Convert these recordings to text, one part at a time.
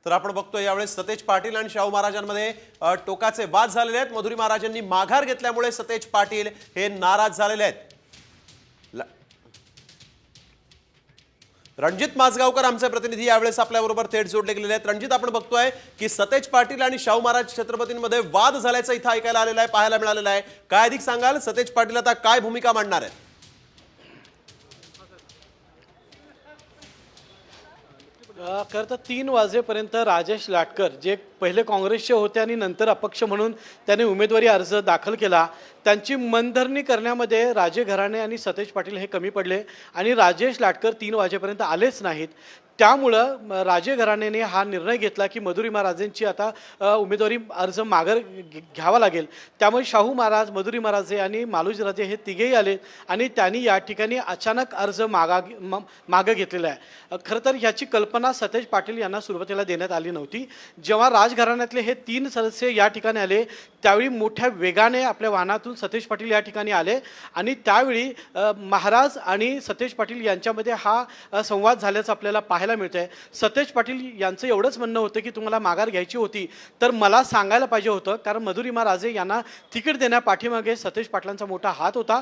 तर आपण बघतोय यावेळेस सतेज पाटील आणि शाहू महाराजांमध्ये टोकाचे वाद झालेले आहेत। मधुरी महाराजांनी माघार घेतल्यामुळे सतेज पाटील हे नाराज झालेले आहेत। रणजित माजगावकर आमचे प्रतिनिधी यावेळेस आपल्याबरोबर थेट जोडले गेलेले आहेत। रणजित, आपण बघतोय की सतेज पाटील आणि शाहू महाराज छत्रपतींमध्ये वाद झाल्याचं इथं ऐकायला आलेलं आहे, पाहायला मिळालेलं आहे। काय अधिक सांगाल, सतेज पाटील आता काय भूमिका मांडणार आहेत? खरं तर 3 वाजेपर्यंत राजेश लाटकर जे पहिले काँग्रेसचे होते आणि नंतर अपक्ष म्हणून त्यांनी उमेदवारी अर्ज दाखल केला, त्यांची मनधरणी करण्यामध्ये राजे घराणे आणि सतेज पाटील हे कमी पडले आणि राजेश लाटकर 3 वाजेपर्यंत आलेच नाहीत। त्यामुळं राजे घराण्याने हा निर्णय घेतला की मधुरी महाराजांची आता उमेदवारी अर्ज माघार घ्यावा लागेल। त्यामुळे शाहू महाराज, मधुरी महाराजे आणि मालोजीराजे हे तिघेही आले आणि त्यांनी या ठिकाणी अचानक अर्ज मागं घेतलेला आहे। खरं तर ह्याची कल्पना सतेज पाटील यांना सुरुवातीला देण्यात आली नव्हती। जेव्हा राजघराण्यातले हे 3 सदस्य या ठिकाणी आले त्यावेळी मोठ्या वेगाने आपल्या वाहनातून सतेज पाटील या ठिकाणी आले आणि त्यावेळी महाराज आणि सतेज पाटील यांच्यामध्ये हा संवाद झाल्याचं आपल्याला पाहायला मिळतंय। सतेज पाटील यांचं एवढंच म्हणणं होतं की तुम्हाला माघार घ्यायची होती तर मला सांगायला पाहिजे होतं, कारण मधुरी महाराजे यांना तिकीट देण्यापाठीमागे सतेज पाटलांचा मोठा हात होता।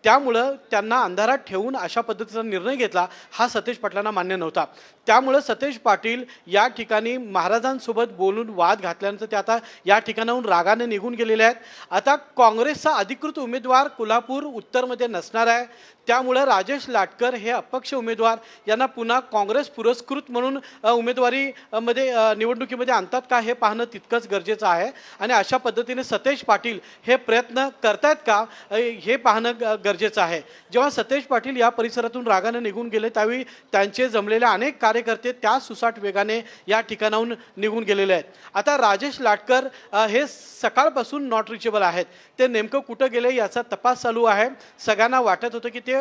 त्यामुळं त्यांना अंधारात ठेवून अशा पद्धतीचा निर्णय घेतला हा सतेज पाटलांना मान्य नव्हता। त्यामुळं सतेज पाटील या ठिकाणी महाराजांसोबत बोलून वाद घातल्यानंतर ते आता या ठिकाणाहून रागाने निघून गेलेले आहेत। आता काँग्रेसचा अधिकृत उमेदवार कोल्हापूर उत्तरमध्ये नसणार आहे, त्यामुळे राजेश लाटकर हे अपक्ष उमेदवार यांना पुन्हा काँग्रेस पुरस्कृत म्हणून उमेदवारीमध्ये निवडणुकीमध्ये आणतात का हे पाहणं तितकंच गरजेचं आहे आणि अशा पद्धतीने सतेज पाटील हे प्रयत्न करतायत का हे पाहणं गरजेचं आहे। जेव्हा सतेज पाटील या परिसरातून रागाने निघून गेले त्यावेळी त्यांचे जमलेले अनेक कार्यकर्ते त्या सुसाट वेगाने या ठिकाणाहून निघून गेलेले आहेत। आता राजेश लाटकर हे सकाळपासून नॉट रिचेबल आहेत, ते नेमकं कुठं गेले याचा तपास चालू आहे। सगळ्यांना वाटत होतं की ते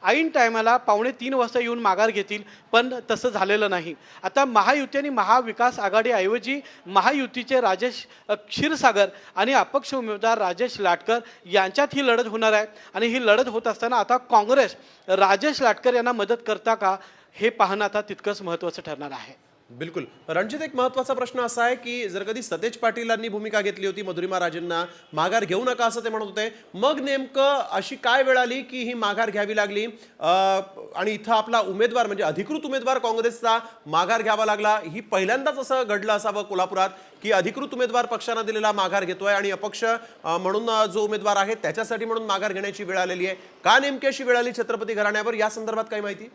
ऐन टायमाला 2:45 वाजता येऊन माघार घेतील, पण तसं झालेलं नाही। आता महायुती आणि महाविकास आघाडीऐवजी महायुतीचे राजेश क्षीरसागर आणि अपक्ष उमेदवार राजेश लाटकर यांच्यात ही लढत होणार आहे आणि ही लढत होत असताना आता काँग्रेस राजेश लाटकर यांना मदत करता का हे पाहणं आता तितकंच महत्त्वाचं ठरणार आहे। बिलकुल रणजित, एक महत्त्वाचा प्रश्न असा आहे की जर कधी सतेज पाटीलांनी भूमिका घेतली होती, मधुरी महाराजांना माघार घेऊ नका असं ते म्हणत होते, मग नेमकं अशी काय वेळ आली की ही माघार घ्यावी लागली आणि इथं आपला उमेदवार म्हणजे अधिकृत उमेदवार काँग्रेसचा माघार घ्यावा लागला? ही पहिल्यांदाच असं घडलं असावं कोल्हापुरात की अधिकृत उमेदवार पक्षाने दिलेला माघार घेतोय आणि अपक्ष म्हणून जो उमेदवार आहे त्याच्यासाठी म्हणून माघार घेण्याची वेळ आलेली आहे। का नेमकी अशी वेळ आली छत्रपती घराण्यावर, या संदर्भात काही माहिती?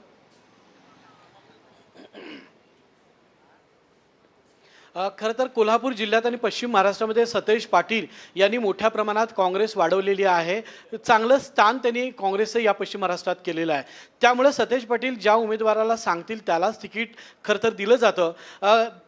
खरं तर कोल्हापूर जिल्ह्यात आणि पश्चिम महाराष्ट्रामध्ये सतेज पाटील यांनी मोठ्या प्रमाणात काँग्रेस वाढवलेली आहे। चांगलं स्थान त्यांनी काँग्रेसचं या पश्चिम महाराष्ट्रात केलेलं आहे। त्यामुळे सतेज पाटील ज्या उमेदवाराला सांगतील त्यालाच तिकीट खरं तर दिलं जातं।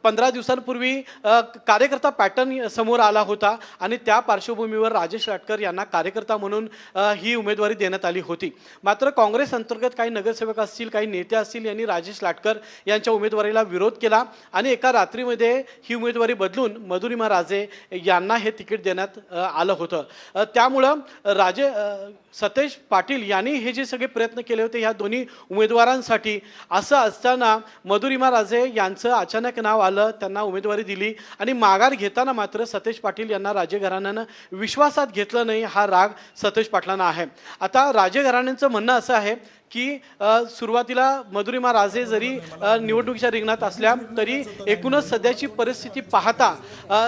15 दिवसांपूर्वी कार्यकर्ता पॅटर्न समोर आला होता आणि त्या पार्श्वभूमीवर राजेश लाटकर यांना कार्यकर्ता म्हणून ही उमेदवारी देण्यात आली होती। मात्र काँग्रेस अंतर्गत काही नगरसेवक असतील, काही नेते असतील यांनी राजेश लाटकर यांच्या उमेदवारीला विरोध केला आणि एका रात्रीमध्ये ही उमेदवारी बदलून मधुरी महाराजे यांना हे तिकीट देण्यात आलं होतं। त्यामुळं सतेज पाटील यांनी हे जे सगळे प्रयत्न केले होते ह्या दोन्ही उमेदवारांसाठी, असं असताना मधुरी महाराजे यांचं अचानक नाव आलं, त्यांना उमेदवारी दिली आणि माघार घेताना मात्र सतेज पाटील यांना राजे घराण्यानं विश्वासात घेतलं नाही, हा राग सतेज पाटलांना आहे। आता राजे घराण्यांचं म्हणणं असं आहे की सुरुवातीला मधुरी महाराजे जरी निवडणुकीच्या रिंगणात असल्या तरी एकूणच सध्याची परिस्थिती पाहता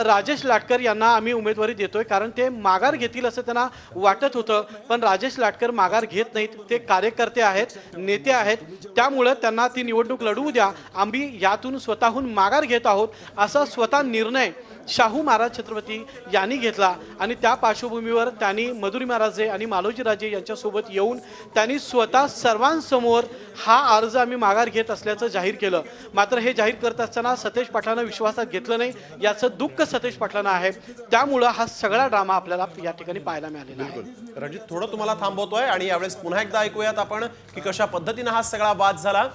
राजेश लाटकर यांना आम्ही उमेदवारी देतोय, कारण ते माघार घेतील असं त्यांना वाटत होतं। पण राजेश लाटकर माघार घेत नाहीत, ते कार्यकर्ते आहेत, नेते आहेत, त्यामुळं त्यांना ती निवडणूक लढवू द्या, आम्ही यातून स्वतःहून माघार घेत आहोत असा स्वतः निर्णय शाहू महाराज छत्रपती यांनी घेतला आणि त्या पार्श्वभूमीवर त्यांनी मधुरी महाराजे आणि मालोजीराजे यांच्यासोबत येऊन त्यांनी स्वतः सर्वांसमोर हा अर्ज आम्ही माघार घेत असल्याचं जाहीर केलं। मात्र हे जाहीर करत असताना सतेज पाटलांना विश्वासात घेतलं नाही, याचं दुःख सतेज पाटलांना आहे। त्यामुळं हा सगळा ड्रामा आपल्याला या ठिकाणी पाहायला मिळालेला आहे। रणजित, थोडं तुम्हाला थांबवतोय आणि यावेळेस पुन्हा एकदा ऐकूयात आपण की कशा पद्धतीने हा सगळा वाद झाला।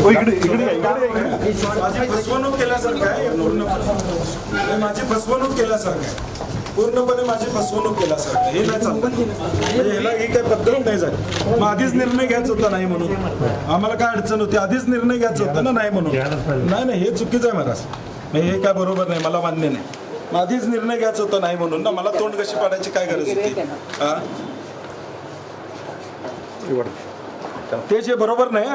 माझी फसवणूक केल्यासारखं आहे, माझी फसवणूक केल्यासारखं आहे। पूर्णपणे माझी फसवणूक केला सर, हे नाही चाललं म्हणजे ह्याला ही काही पद्धत नाही झाली. मग आधीच निर्णय घ्यायचा होता नाही म्हणून, आम्हाला काय अडचण होती, आधीच निर्णय घ्यायचा होता ना नाही म्हणून. नाही हे चुकीचं आहे महाराज, म्हणजे हे काय बरोबर नाही, मला मान्य नाही. मग आधीच निर्णय घ्यायचा होता नाही म्हणून ना, मला तोंड कशी पाडायची काय गरज होती? हा ते जे बरोबर नाही,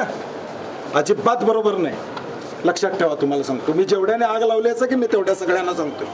अजिबात बरोबर नाही. लक्षात ठेवा, तुम्हाला सांगतो मी जेवढ्याने आग लावली की मी तेवढ्या सगळ्यांना सांगतो.